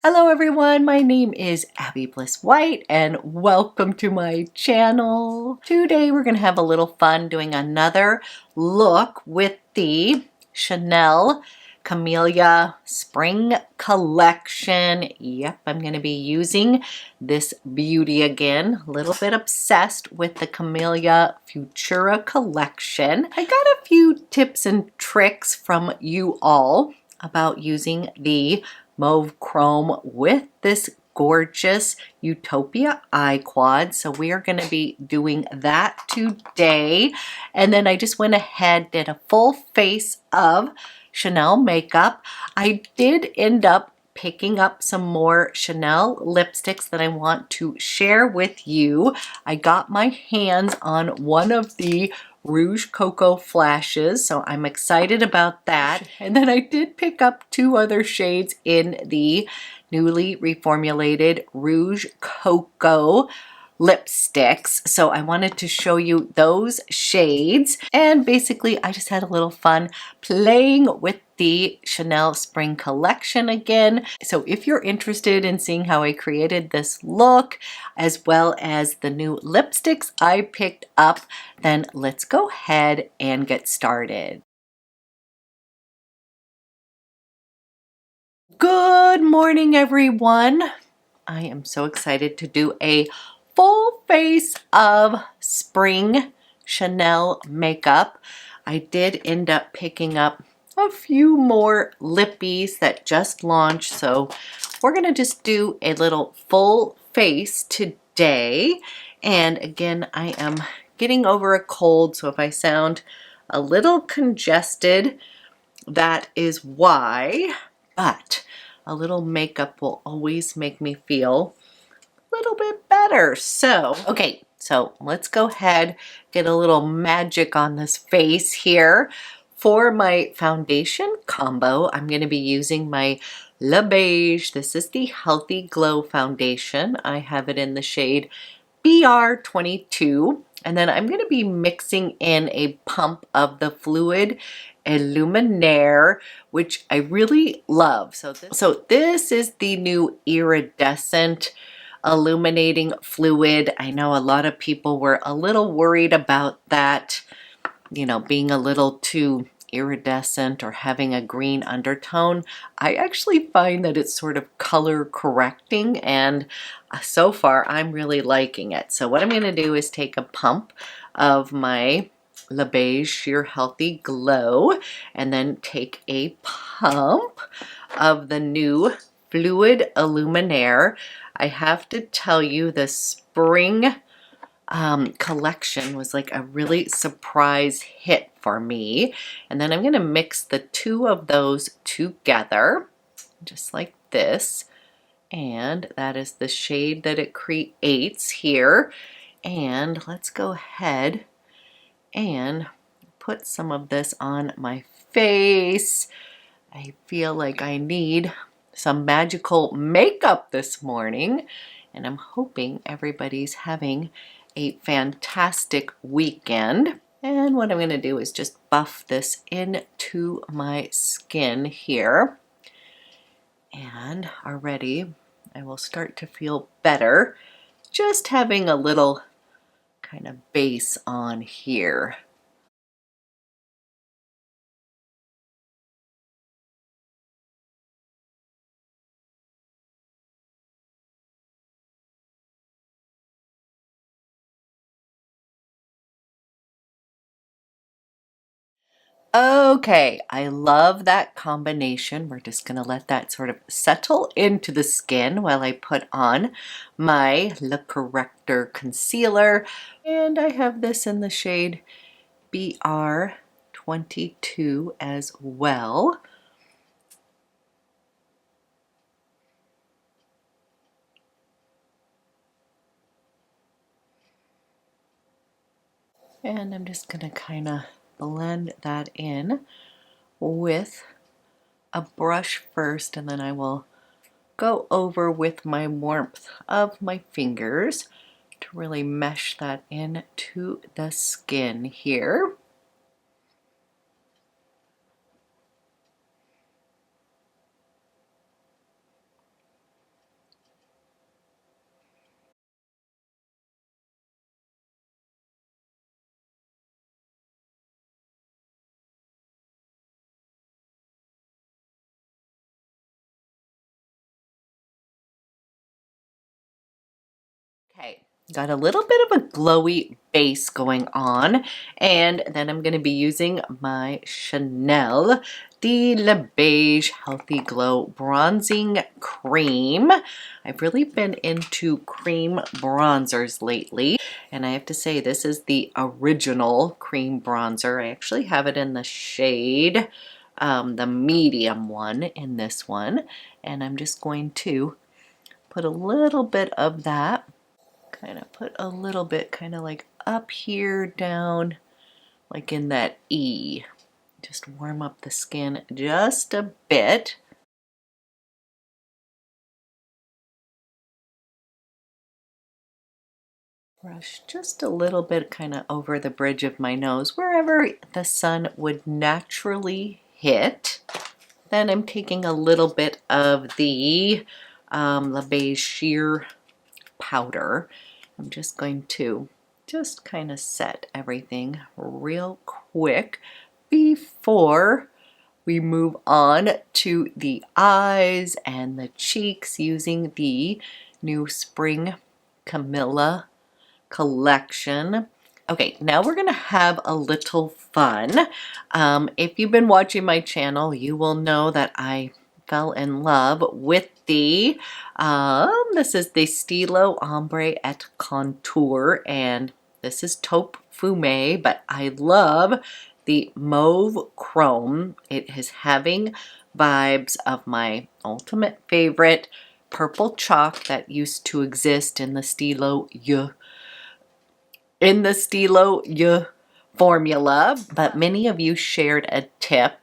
Hello everyone, my name is Abby Bliss White and welcome to my channel. Today we're going to have a little fun doing another look with the Chanel Camélia Spring Collection. Yep, I'm going to be using this beauty again. A little bit obsessed with the Camélia Futura collection. I got a few tips and tricks from you all about using the mauve chrome with this gorgeous Utopia eye quad. So we are going to be doing that today. And then I just went ahead, did a full face of Chanel makeup. I did end up picking up some more Chanel lipsticks that I want to share with you. I got my hands on one of the Rouge Cocoa flashes, so I'm excited about that. And then I did pick up two other shades in the newly reformulated Rouge Cocoa lipsticks. So I wanted to show you those shades. And basically I just had a little fun playing with the Chanel Spring Collection again. So if you're interested in seeing how I created this look, as well as the new lipsticks I picked up, then let's go ahead and get started. Good morning, everyone. I am so excited to do a full face of spring Chanel makeup. I did end up picking up a few more lippies that just launched, so we're gonna just do a little full face today. And again, I am getting over a cold, so if I sound a little congested, that is why. But a little makeup will always make me feel a little bit better. So, okay, so let's go ahead, get a little magic on this face here. For my foundation combo, I'm going to be using my Le Beige. This is the Healthy Glow Foundation. I have it in the shade BR22. And then I'm going to be mixing in a pump of the Fluid Illuminating, which I really love. So this is the new Iridescent illuminating fluid. I know a lot of people were a little worried about that, you know, being a little too iridescent or having a green undertone. I actually find that it's sort of color correcting, and so far I'm really liking it. So what I'm going to do is take a pump of my Le Beige Sheer Healthy Glow and then take a pump of the new Fluid Illuminating. I have to tell you, the spring collection was like a really surprise hit for me. And then I'm going to mix the two of those together just like this, and that is the shade that it creates here. And let's go ahead and put some of this on my face. I feel like I need some magical makeup this morning, and I'm hoping everybody's having a fantastic weekend. And what I'm going to do is just buff this into my skin here. And already I will start to feel better just having a little kind of base on here. Okay, I love that combination. We're just going to let that sort of settle into the skin while I put on my Le Corrector concealer. And I have this in the shade BR22 as well. And I'm just going to kind of blend that in with a brush first, and then I will go over with my warmth of my fingers to really mesh that into the skin here. Okay, got a little bit of a glowy base going on, and then I'm going to be using my Chanel de la Beige Healthy Glow Bronzing Cream. I've really been into cream bronzers lately, and I have to say this is the original cream bronzer. I actually have it in the shade, the medium one in this one, and I'm just going to put a little bit of that. Kind of put a little bit kind of like up here, down, like in that E. Just warm up the skin just a bit. Brush just a little bit kind of over the bridge of my nose, wherever the sun would naturally hit. Then I'm taking a little bit of the La Beige Sheer powder. I'm just going to just kind of set everything real quick before we move on to the eyes and the cheeks using the new Spring Camélia collection. Okay, now we're gonna have a little fun. If you've been watching my channel, you will know that I fell in love with the this is the STYLO Ombre et Contour, and this is Taupe Fume, but I love the Mauve Chrome. It is having vibes of my ultimate favorite purple chalk that used to exist in the STYLO formula, but many of you shared a tip,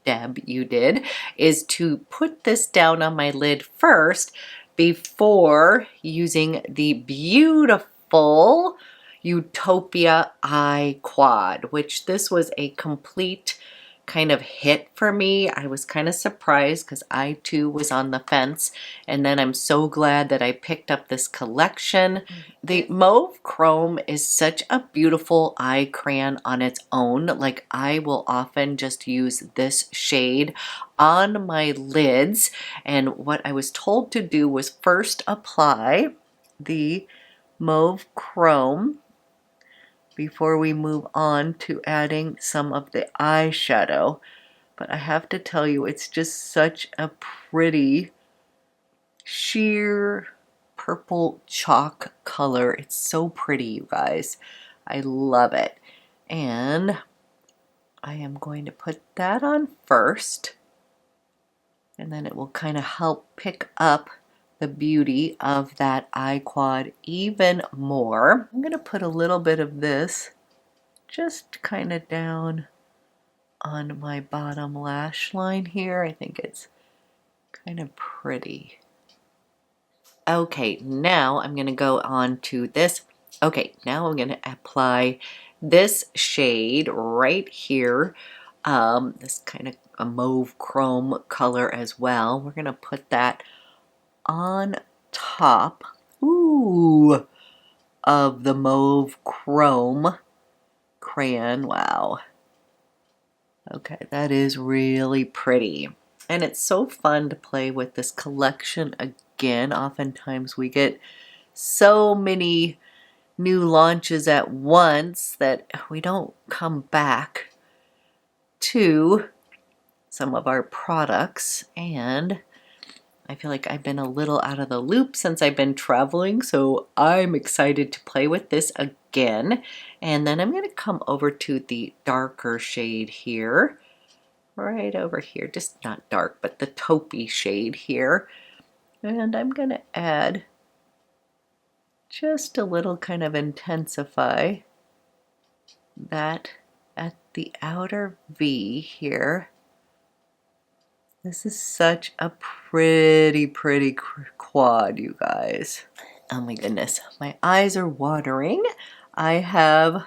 Deb, you did, is to put this down on my lid first before using the beautiful Utopia Eye Quad, which this was a complete kind of hit for me. I was kind of surprised because I too was on the fence, and then I'm so glad that I picked up this collection. The Mauve Chrome is such a beautiful eye crayon on its own. Like, I will often just use this shade on my lids, and what I was told to do was first apply the Mauve Chrome before we move on to adding some of the eyeshadow. But I have to tell you, it's just such a pretty sheer purple chalk color. It's so pretty, you guys. I love it. And I am going to put that on first, and then it will kind of help pick up the beauty of that eye quad even more. I'm going to put a little bit of this just kind of down on my bottom lash line here. I think it's kind of pretty. Okay, now I'm going to go on to this. Okay, now I'm going to apply this shade right here. This kind of a mauve chrome color as well. We're going to put that on top, ooh, of the mauve chrome crayon. Wow. Okay, that is really pretty. And it's so fun to play with this collection again. Oftentimes we get so many new launches at once that we don't come back to some of our products, and I feel like I've been a little out of the loop since I've been traveling, so I'm excited to play with this again. And then I'm going to come over to the darker shade here, right over here, just not dark, but the taupey shade here. And I'm going to add just a little kind of intensify that at the outer V here. This is such a pretty quad, you guys. Oh my goodness, my eyes are watering. I have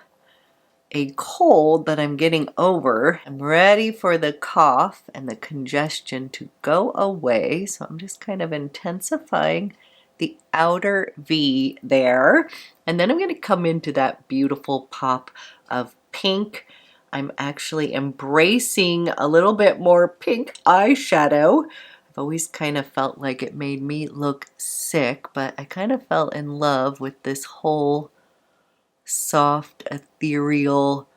a cold that I'm getting over. I'm ready for the cough and the congestion to go away, so I'm just kind of intensifying the outer V there. And then I'm going to come into that beautiful pop of pink. I'm actually embracing a little bit more pink eyeshadow. I've always kind of felt like it made me look sick, but I kind of fell in love with this whole soft, ethereal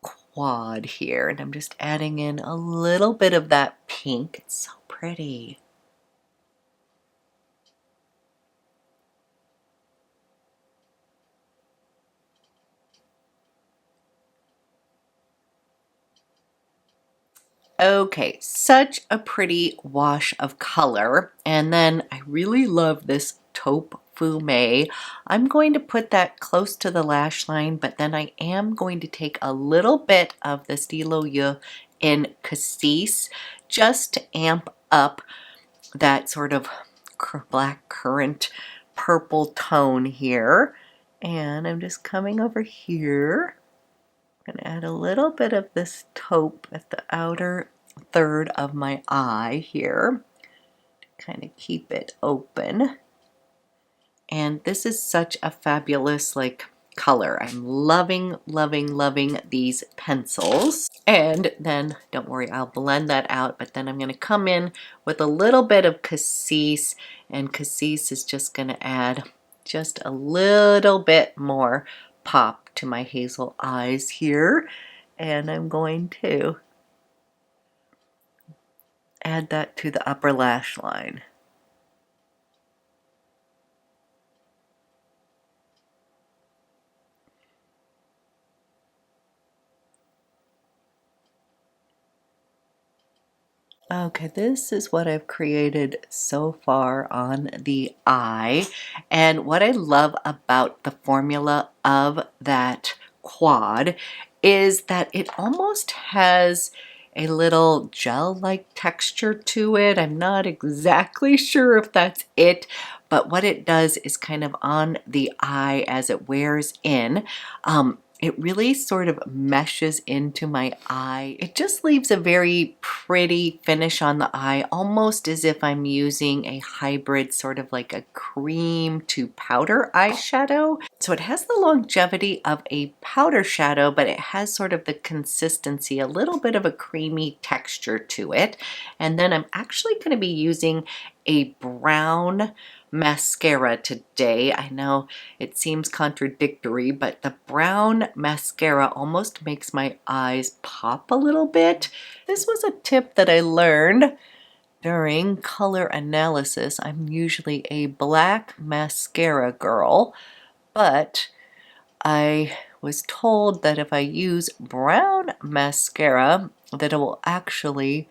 quad here. And I'm just adding in a little bit of that pink. It's so pretty. Okay, such a pretty wash of color. And then I really love this Taupe Fume. I'm going to put that close to the lash line, but then I am going to take a little bit of the STYLO in Cassis just to amp up that sort of black currant purple tone here. And I'm just coming over here. I'm going to add a little bit of this taupe at the outer third of my eye here to kind of keep it open. And this is such a fabulous color. I'm loving, loving, loving these pencils. And then, don't worry, I'll blend that out, but then I'm going to come in with a little bit of Cassis, and Cassis is just going to add just a little bit more pop to my hazel eyes here. And I'm going to add that to the upper lash line. Okay, this is what I've created so far on the eye. And what I love about the formula of that quad is that it almost has a little gel-like texture to it. I'm not exactly sure if that's it, but what it does is kind of on the eye as it wears in, it really sort of meshes into my eye. It just leaves a very pretty finish on the eye, almost as if I'm using a hybrid sort of like a cream to powder eyeshadow. So it has the longevity of a powder shadow, but it has sort of the consistency, a little bit of a creamy texture to it. And then I'm actually going to be using a brown mascara today. I know it seems contradictory, but the brown mascara almost makes my eyes pop a little bit. This was a tip that I learned during color analysis. I'm usually a black mascara girl, but I was told that if I use brown mascara, that it will actually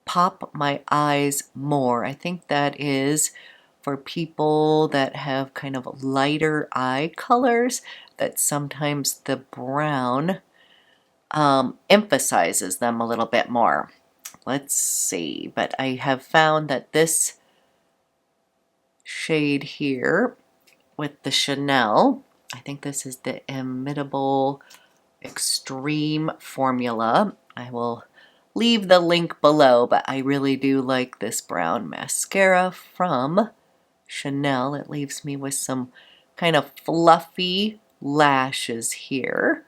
pop my eyes more. I think that is for people that have kind of lighter eye colors, that sometimes the brown emphasizes them a little bit more. Let's see, but I have found that this shade here with the Chanel, I think this is the Imitable Extreme formula. I will leave the link below, but I really do like this brown mascara from Chanel. It leaves me with some kind of fluffy lashes here.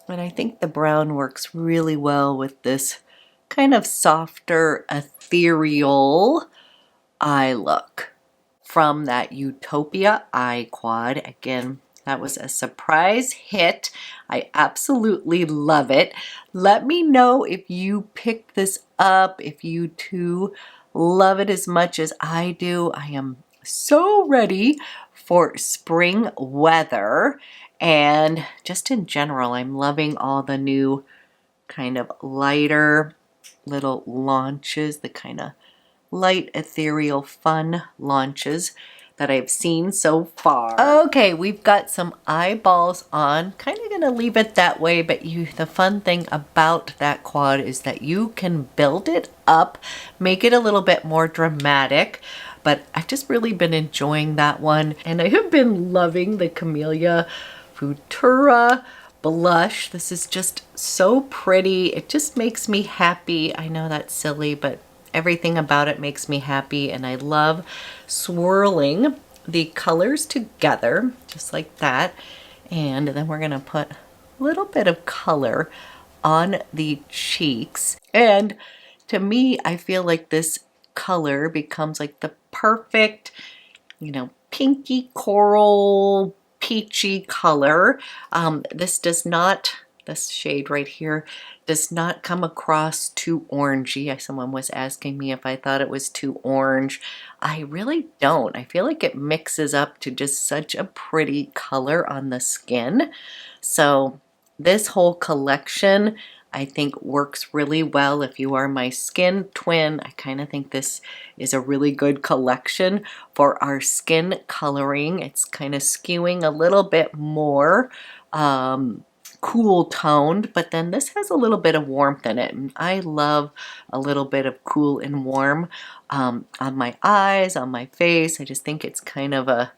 And I think the brown works really well with this kind of softer, ethereal eye look from that Utopia eye quad. Again, that was a surprise hit. I absolutely love it. Let me know if you picked this up, if you too love it as much as I do. I am so ready for spring weather, and just in general, I'm loving all the new kind of lighter little launches, the kind of light, ethereal, fun launches that I've seen so far. Okay, we've got some eyeballs on. Kind of gonna leave it that way, but the fun thing about that quad is that you can build it up, make it a little bit more dramatic, but I've just really been enjoying that one. And I have been loving the Camélia Futura blush. This is just so pretty. It just makes me happy. I know that's silly, but everything about it makes me happy, and I love swirling the colors together just like that And then we're gonna put a little bit of color on the cheeks. And to me, I feel like this color becomes like the perfect, you know, pinky coral, peachy color. This shade right here does not come across too orangey. Someone was asking me if I thought it was too orange. I really don't. I feel like it mixes up to just such a pretty color on the skin. So this whole collection, I think, works really well if you are my skin twin. I kind of think this is a really good collection for our skin coloring. It's kind of skewing a little bit more cool toned, but then this has a little bit of warmth in it. And I love a little bit of cool and warm on my eyes, on my face. I just think it's kind of a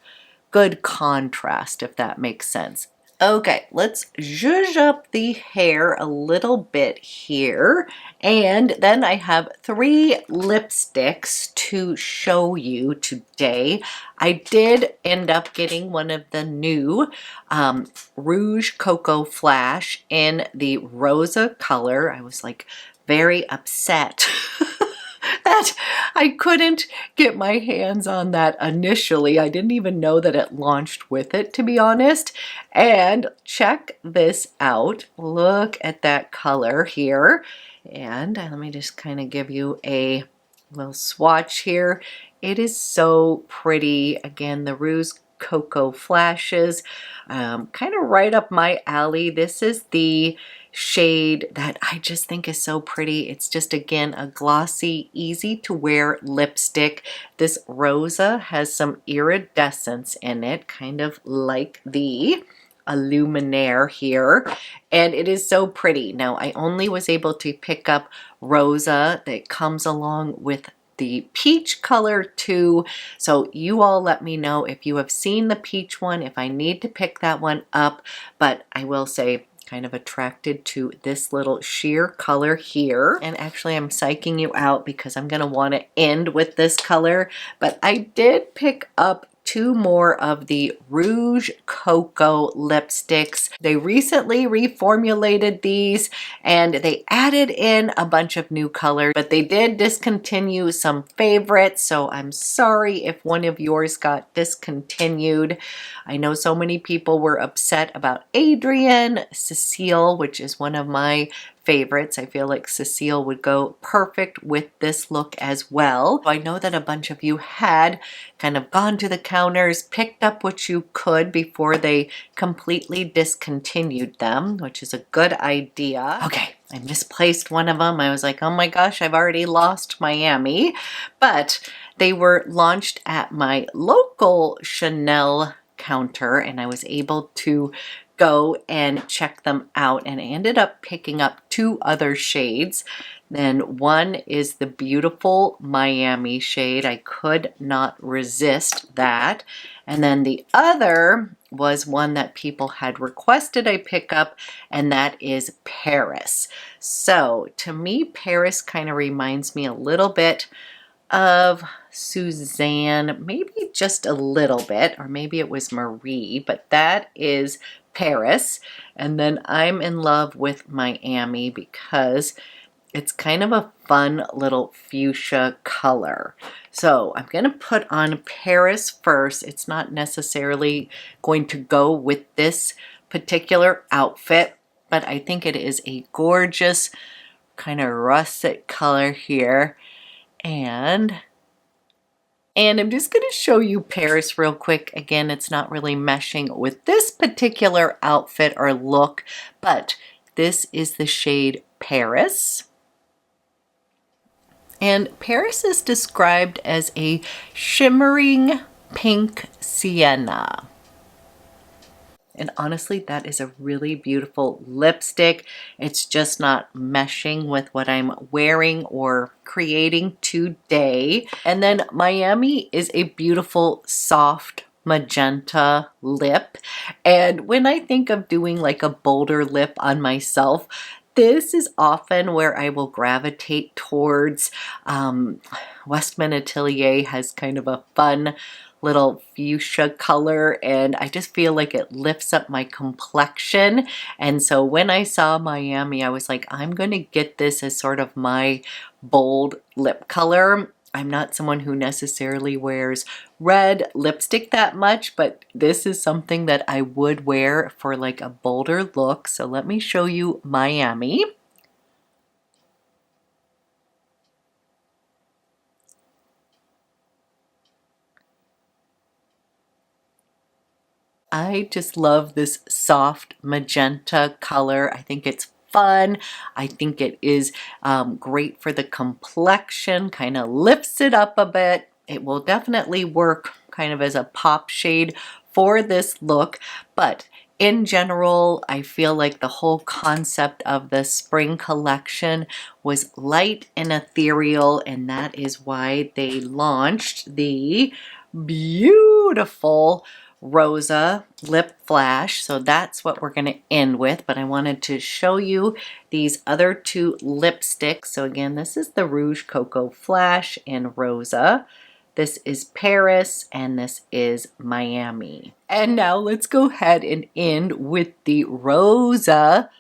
good contrast, if that makes sense. Okay, let's zhuzh up the hair a little bit here. And then I have 3 lipsticks to show you today. I did end up getting one of the new Rouge Cocoa Flash in the Rosa color. I was like very upset that I couldn't get my hands on that initially. I didn't even know that it launched with it, to be honest. And check this out. Look at that color here. And let me just kind of give you a little swatch here. It is so pretty. Again, the Rouge Cocoa Flashes, kind of right up my alley. This is the shade that I just think is so pretty. It's just, again, a glossy, easy to wear lipstick. This Rosa has some iridescence in it, kind of like the Illuminateur here, and it is so pretty. Now, I only was able to pick up Rosa that comes along with the peach color too, so you all let me know if you have seen the peach one, if I need to pick that one up. But I will say, kind of attracted to this little sheer color here. And actually, I'm psyching you out because I'm gonna want to end with this color, but I did pick up 2 more of the Rouge Cocoa lipsticks. They recently reformulated these and they added in a bunch of new colors, but they did discontinue some favorites, so I'm sorry if one of yours got discontinued. I know so many people were upset about Adrian, Cecile, which is one of my favorites. I feel like Cecile would go perfect with this look as well. I know that a bunch of you had kind of gone to the counters, picked up what you could before they completely discontinued them, which is a good idea. Okay, I misplaced one of them. I was like, oh my gosh, I've already lost Miami. But they were launched at my local Chanel counter and I was able to go and check them out, and I ended up picking up 2 other shades. Then one is the beautiful Miami shade. I could not resist that. And then the other was one that people had requested I pick up, and that is Paris. So to me, Paris kind of reminds me a little bit of Suzanne, maybe just a little bit, or maybe it was Marie, but that is Paris. And then I'm in love with Miami because it's kind of a fun little fuchsia color. So I'm going to put on Paris first. It's not necessarily going to go with this particular outfit, but I think it is a gorgeous kind of russet color here. And I'm just going to show you Paris real quick. Again, it's not really meshing with this particular outfit or look, but this is the shade Paris. And Paris is described as a shimmering pink sienna. And honestly, that is a really beautiful lipstick. It's just not meshing with what I'm wearing or creating today. And then Miami is a beautiful, soft magenta lip. And when I think of doing like a bolder lip on myself, this is often where I will gravitate towards. Westman Atelier has kind of a fun little fuchsia color, and I just feel like it lifts up my complexion. And so when I saw Miami, I was like, I'm gonna get this as sort of my bold lip color. I'm not someone who necessarily wears red lipstick that much, but this is something that I would wear for like a bolder look. So let me show you Miami. I just love this soft magenta color. I think it's fun. I think it is great for the complexion, kind of lifts it up a bit. It will definitely work kind of as a pop shade for this look, but in general, I feel like the whole concept of the spring collection was light and ethereal, and that is why they launched the beautiful Rosa lip flash. So that's what we're going to end with, but I wanted to show you these other two lipsticks. So again, this is the Rouge Cocoa Flash in Rosa. This is Paris, and this is Miami. And now let's go ahead and end with the Rosa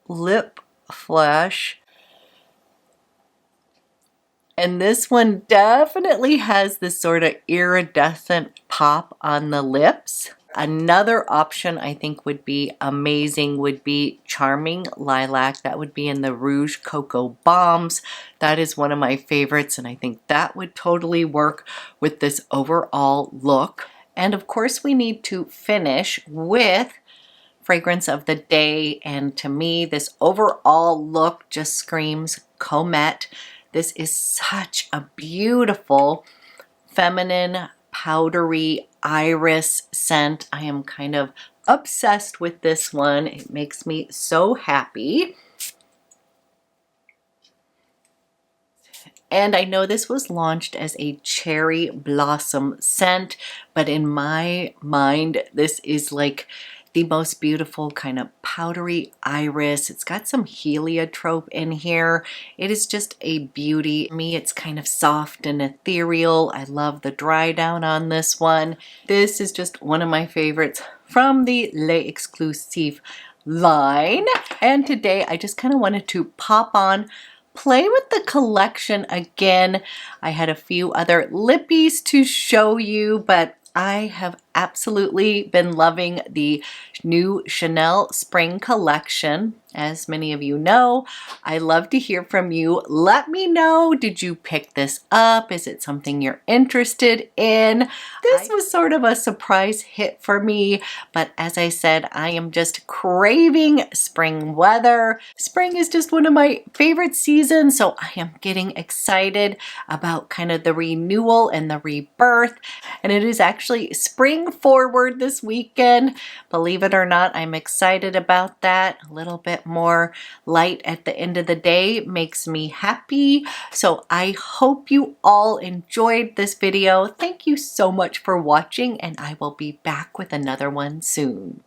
lip flash. And this one definitely has this sort of iridescent pop on the lips. Another option I think would be amazing would be Charming Lilac. That would be in the Rouge Cocoa Bombs. That is one of my favorites, and I think that would totally work with this overall look. And of course we need to finish with fragrance of the day, and to me this overall look just screams Comet. This is such a beautiful feminine powdery iris scent. I am kind of obsessed with this one. It makes me so happy. And I know this was launched as a cherry blossom scent, but in my mind, this is like the most beautiful kind of powdery iris. It's got some heliotrope in here. It is just a beauty. To me, it's kind of soft and ethereal. I love the dry down on this one. This is just one of my favorites from the Les Exclusifs line. And today I just kind of wanted to pop on, play with the collection again. I had a few other lippies to show you, but I have absolutely been loving the new Chanel Spring Collection. As many of you know, I love to hear from you. Let me know, did you pick this up? Is it something you're interested in? This was sort of a surprise hit for me, but as I said, I am just craving spring weather. Spring is just one of my favorite seasons, so I am getting excited about kind of the renewal and the rebirth, and it is actually spring forward this weekend. Believe it or not, I'm excited about that. A little bit more light at the end of the day makes me happy. So I hope you all enjoyed this video. Thank you so much for watching, and I will be back with another one soon.